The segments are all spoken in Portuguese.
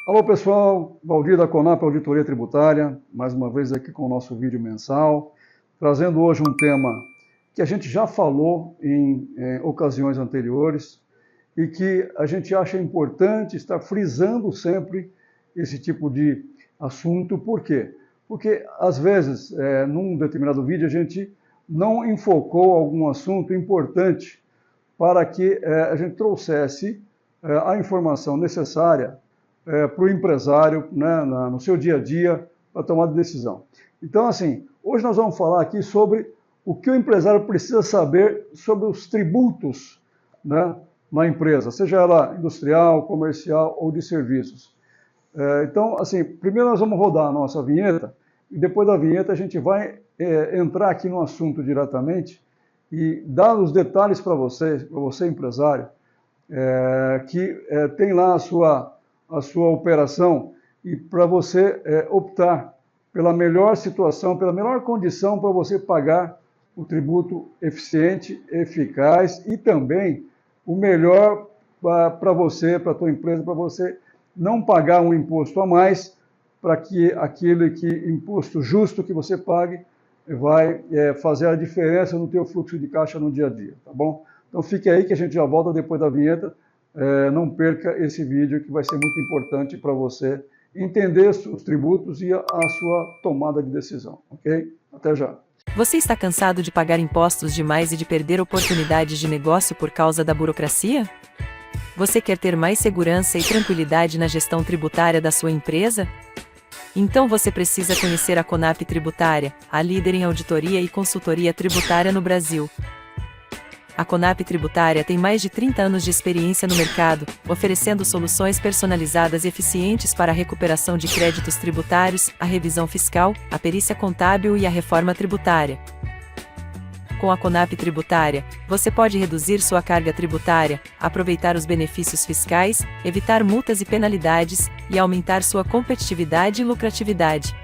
Alô pessoal, Valdir da Conap Auditoria Tributária, mais uma vez aqui com o nosso vídeo mensal, trazendo hoje um tema que a gente já falou em ocasiões anteriores e que a gente acha importante estar frisando sempre esse tipo de assunto. Por quê? Porque às vezes, num determinado vídeo, a gente não enfocou algum assunto importante para que a gente trouxesse a informação necessária para o empresário, né, no seu dia a dia, para tomar decisão. Então, assim, hoje nós vamos falar aqui sobre o que o empresário precisa saber sobre os tributos, né, na empresa, seja ela industrial, comercial ou de serviços. Então, assim, primeiro nós vamos rodar a nossa vinheta e depois da vinheta a gente vai entrar aqui no assunto diretamente e dar os detalhes para você empresário, que tem lá a sua operação e para você optar pela melhor situação, pela melhor condição para você pagar o tributo eficiente, eficaz e também o melhor para você, para a tua empresa, para você não pagar um imposto a mais, para que imposto justo que você pague vai fazer a diferença no teu fluxo de caixa no dia a dia, tá bom? Então fique aí que a gente já volta depois da vinheta. Não perca esse vídeo que vai ser muito importante para você entender os tributos e a sua tomada de decisão, ok? Até já. Você está cansado de pagar impostos demais e de perder oportunidades de negócio por causa da burocracia? Você quer ter mais segurança e tranquilidade na gestão tributária da sua empresa? Então você precisa conhecer a Conap Tributária, a líder em auditoria e consultoria tributária no Brasil. A Conap Tributária tem mais de 30 anos de experiência no mercado, oferecendo soluções personalizadas e eficientes para a recuperação de créditos tributários, a revisão fiscal, a perícia contábil e a reforma tributária. Com a Conap Tributária, você pode reduzir sua carga tributária, aproveitar os benefícios fiscais, evitar multas e penalidades, e aumentar sua competitividade e lucratividade.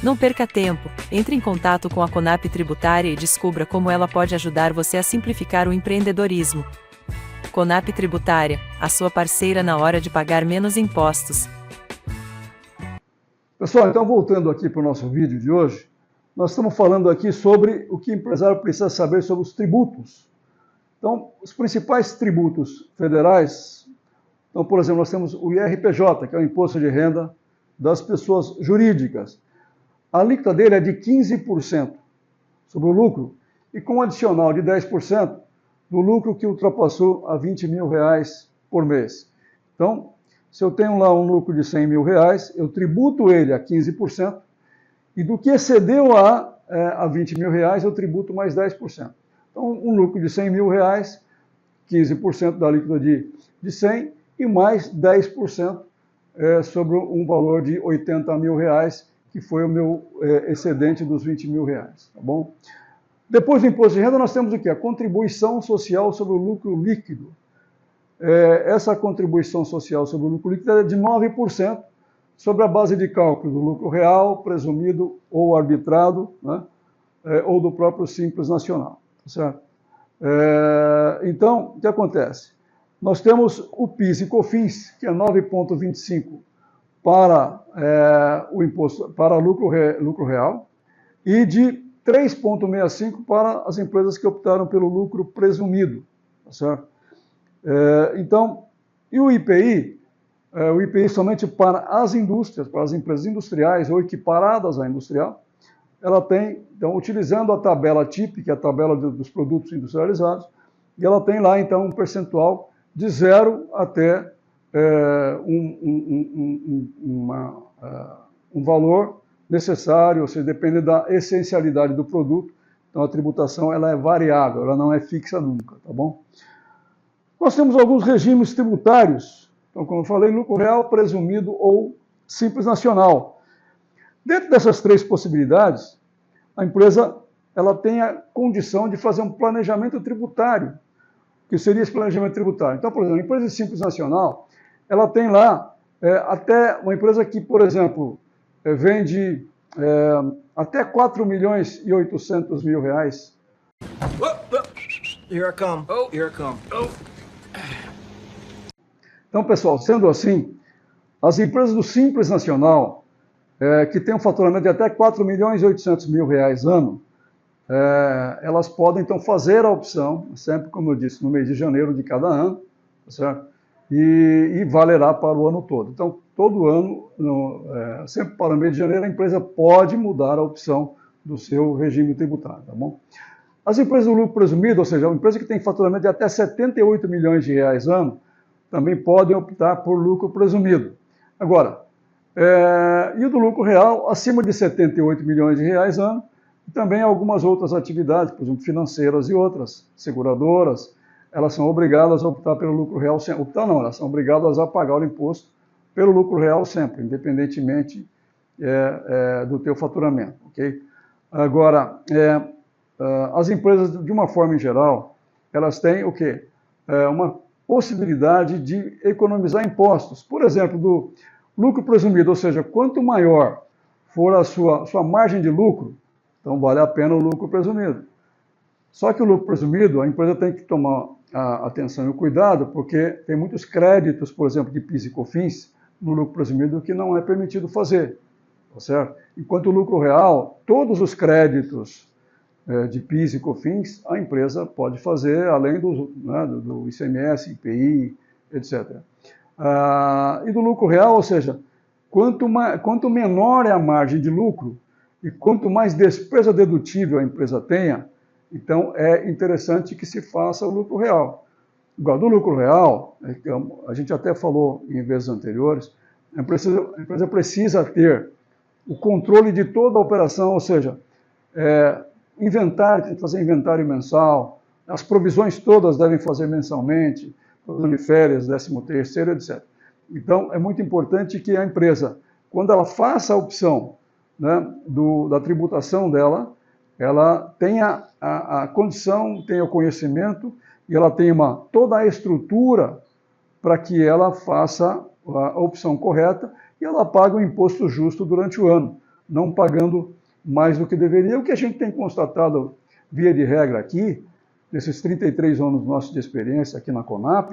Não perca tempo, entre em contato com a Conap Tributária e descubra como ela pode ajudar você a simplificar o empreendedorismo. Conap Tributária, a sua parceira na hora de pagar menos impostos. Pessoal, então voltando aqui para o nosso vídeo de hoje, nós estamos falando aqui sobre o que o empresário precisa saber sobre os tributos. Então, os principais tributos federais, então, por exemplo, nós temos o IRPJ, que é o Imposto de Renda das Pessoas Jurídicas. A alíquota dele é de 15% sobre o lucro e com um adicional de 10% no lucro que ultrapassou a R$20 mil por mês. Então, se eu tenho lá um lucro de R$100 mil, eu tributo ele a 15% e do que excedeu a R$20 mil, eu tributo mais 10%. Então, um lucro de R$100 mil, 15% da alíquota de 100 e mais 10% sobre um valor de R$80 mil, que foi o meu excedente dos R$20 mil, tá bom? Depois do imposto de renda, nós temos o quê? A contribuição social sobre o lucro líquido. Essa contribuição social sobre o lucro líquido é de 9% sobre a base de cálculo do lucro real, presumido ou arbitrado, né? Ou do próprio Simples Nacional, certo? Então, o que acontece? Nós temos o PIS e COFINS, que é 9,25% para o imposto para lucro real e de 3,65% para as empresas que optaram pelo lucro presumido, tá certo? Então, e o IPI? O IPI somente para as indústrias, para as empresas industriais ou equiparadas à industrial, ela tem, então, utilizando a tabela TIP, que é a tabela dos produtos industrializados, e ela tem lá, então, um percentual de 0 até um valor necessário, ou seja, depende da essencialidade do produto. Então a tributação ela é variável, ela não é fixa nunca, tá bom? Nós temos alguns regimes tributários, então como eu falei, lucro real, presumido ou Simples Nacional. Dentro dessas três possibilidades, a empresa ela tem a condição de fazer um planejamento tributário, que seria esse planejamento tributário. Então, por exemplo, a empresa de Simples Nacional, ela tem lá até uma empresa que, por exemplo, vende até R$4.800.000. Here I come. Oh, here I come. Oh. Então, pessoal, sendo assim, As empresas do Simples Nacional, que têm um faturamento de até R$ 4.800.000 ano, elas podem, então, fazer a opção, sempre, como eu disse, no mês de janeiro de cada ano, tá certo? E valerá para o ano todo. Então, todo ano, sempre para o mês de janeiro, a empresa pode mudar a opção do seu regime tributário, tá bom? As empresas do lucro presumido, ou seja, uma empresa que tem faturamento de até R$ 78 milhões ano, também podem optar por lucro presumido. Agora, e o do lucro real, acima de R$ 78 milhões ano, e também algumas outras atividades, por exemplo, financeiras e outras, seguradoras, elas são obrigadas a optar pelo lucro real sempre. Optar não, elas são obrigadas a pagar o imposto pelo lucro real sempre, independentemente do teu faturamento, ok? Agora, as empresas, de uma forma em geral, elas têm o quê? Uma possibilidade de economizar impostos. Por exemplo, do lucro presumido, ou seja, quanto maior for a sua margem de lucro, então vale a pena o lucro presumido. Só que o lucro presumido, a empresa tem que tomar a atenção e o cuidado, porque tem muitos créditos, por exemplo, de PIS e COFINS, no lucro presumido que não é permitido fazer, tá certo? Enquanto o lucro real, todos os créditos de PIS e COFINS, a empresa pode fazer, além do ICMS, IPI, etc. E do lucro real, ou seja, quanto menor é a margem de lucro e quanto mais despesa dedutível a empresa tenha, então é interessante que se faça o lucro real. Igual do lucro real, a gente até falou em vezes anteriores, a empresa precisa ter o controle de toda a operação, ou seja, inventário, tem que fazer inventário mensal, as provisões todas devem fazer mensalmente, provisão de férias, 13º, etc. Então, é muito importante que a empresa, quando ela faça a opção, né, da tributação dela, ela tenha a condição, tenha o conhecimento e ela tenha toda a estrutura para que ela faça a opção correta e ela pague o imposto justo durante o ano, não pagando mais do que deveria. O que a gente tem constatado, via de regra aqui, nesses 33 anos nossos de experiência aqui na Conap,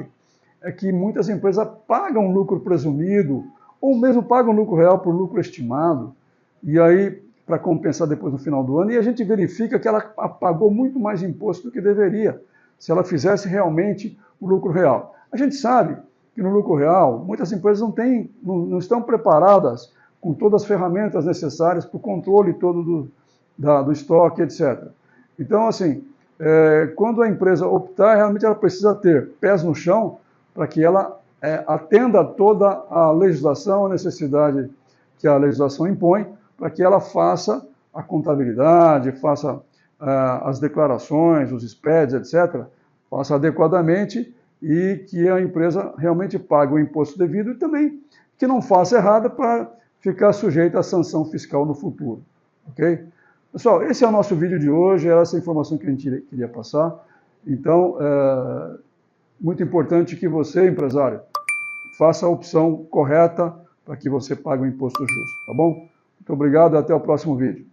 é que muitas empresas pagam lucro presumido ou mesmo pagam lucro real por lucro estimado, e aí para compensar depois no final do ano, e a gente verifica que ela pagou muito mais imposto do que deveria, se ela fizesse realmente o lucro real. A gente sabe que no lucro real, muitas empresas não estão preparadas com todas as ferramentas necessárias para o controle todo do estoque, etc. Então, assim, quando a empresa optar, realmente ela precisa ter pés no chão para que ela atenda toda a legislação, a necessidade que a legislação impõe, para que ela faça a contabilidade, faça as declarações, os SPEDs, etc., faça adequadamente e que a empresa realmente pague o imposto devido e também que não faça errada para ficar sujeita à sanção fiscal no futuro, ok? Pessoal, esse é o nosso vídeo de hoje, era essa informação que a gente queria passar. Então, muito importante que você, empresário, faça a opção correta para que você pague o imposto justo, tá bom? Muito obrigado e até o próximo vídeo.